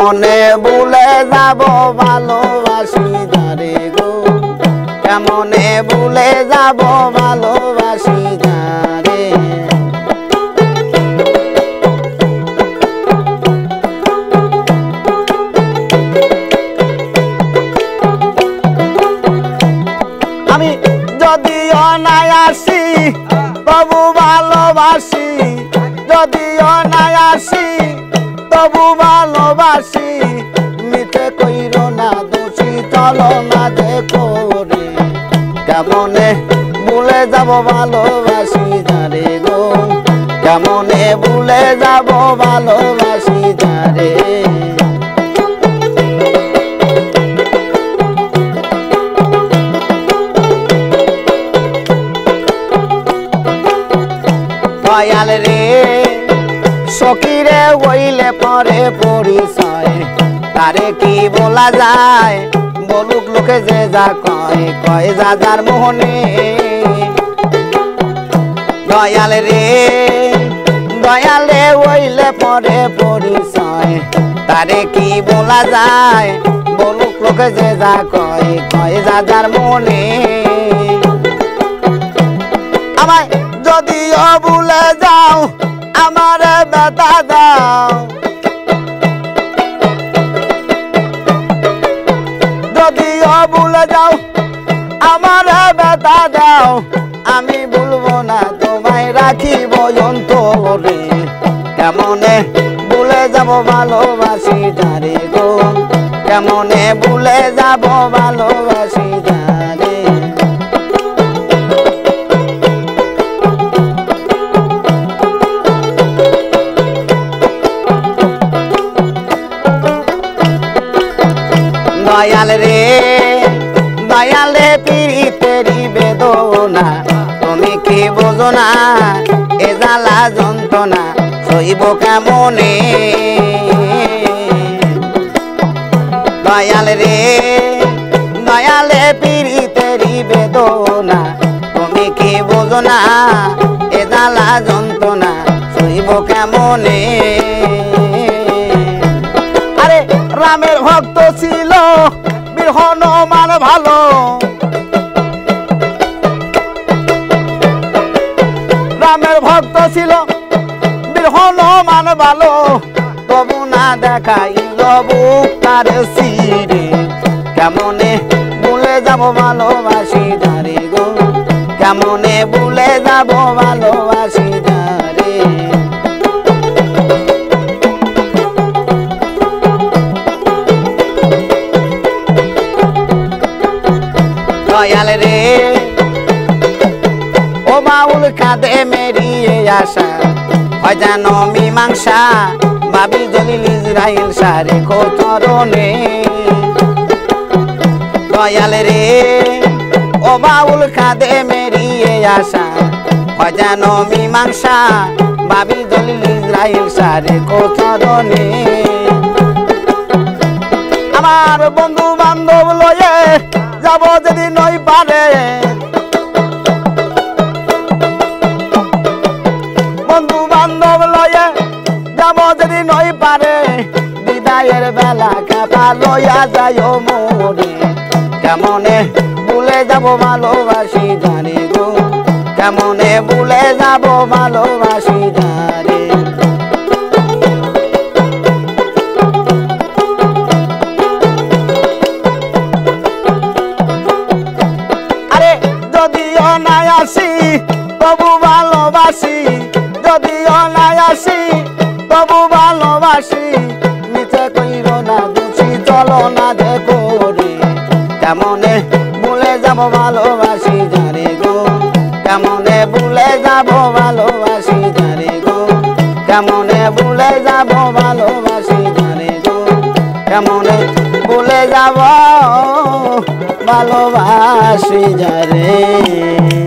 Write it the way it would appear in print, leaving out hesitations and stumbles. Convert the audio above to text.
কেমনে ভুলে যাব ভালোবাসি যারে গো কেমনে ভুলে যাব ভালোবাসি যারে আমি যদিও নাই আসি তবু ভালোবাসি যদিও নাই আসি তবু ভালোবাসি মিথ্যে কইরো না দোষী চলো না দেখো রে কেমনে ভুলে যাব ভালোবাসি যারে গো কেমনে ভুলে যাব ভালোবাসি যারে দয়াল রে সখীরে হইলে পরে পরিচয় তারে কি বলা যায় বলুক লোকে যে যা কয় কয় যা যার মোহনে দয়াল রে হইলে পরে পরিচয় তারে কি বলা যায় বলুক লোকে যে যা কয় কয় যা যার মোহনে আমায় যদিও ভুলে যাও আমার ব্যথা দাও যদিও ভুলে যাও আমার ব্যথা দাও আমি ভুলবো না তোমায় রাখিব অন্তরে কেমনে ভুলে যাব ভালোবাসি যারে গো কেমনে ভুলে যাব ভালোবাসি যারে দয়াল রে পীড়িতেরি বেদনা তুমি কি বোঝো না এ জ্বালা যন্ত্রণা সইব কেমনে দয়াল রে পীড়িতেরি বেদনা তুমি কি বোঝো না এ জ্বালা যন্ত্রণা সইব কেমনে আরে রামের ভক্ত ছিল বীর হনুমান ভালো রামের ভক্ত ছিল বীর হনুমান ভালো তবু না দেখাইল বুক তার সিরে কেমনে ভুলে যাব ভালোবাসি যারে গো কেমনে ভুলে যাব ভালোবাসি যারে দয়াল রে ও বাউল কাঁদে মেরিয়ে আসা হয় যেন মীমাংসা ভাবি জলিল ইসরাইল সারে কোচরণে দয়াল রে ও বাউল কাঁদে মেরিয়ে আসা হয় যেন মীমাংসা ভাবি জলিল ইসরাইল সারে কোচরণে আমার বন্ধু বান্ধব লয়ে যাব যদি নই পারে বন্ধু বান্ধব লয়ে যাব যদি নই পারে বিদায়ের বেলা কাপা লইয়া যায় মোরে কেমনে ভুলে যাব ভালোবাসি জানে গো কেমনে ভুলে যাব ভালোবাসি জানে যদিও নাই আসি তবু ভালোবাসি যদিও নাই আসি তবু ভালোবাসি মিথ্যে কইরো না দোষী চলো না দেখো রে কেমনে ভুলে যাব ভালোবাসি যারে গো কেমনে ভুলে যাব ভালোবাসি যারে গো কেমনে ভুলে যাব ভালোবাসি যারে গো কেমনে ভুলে যাব ভালোবাসি যারে।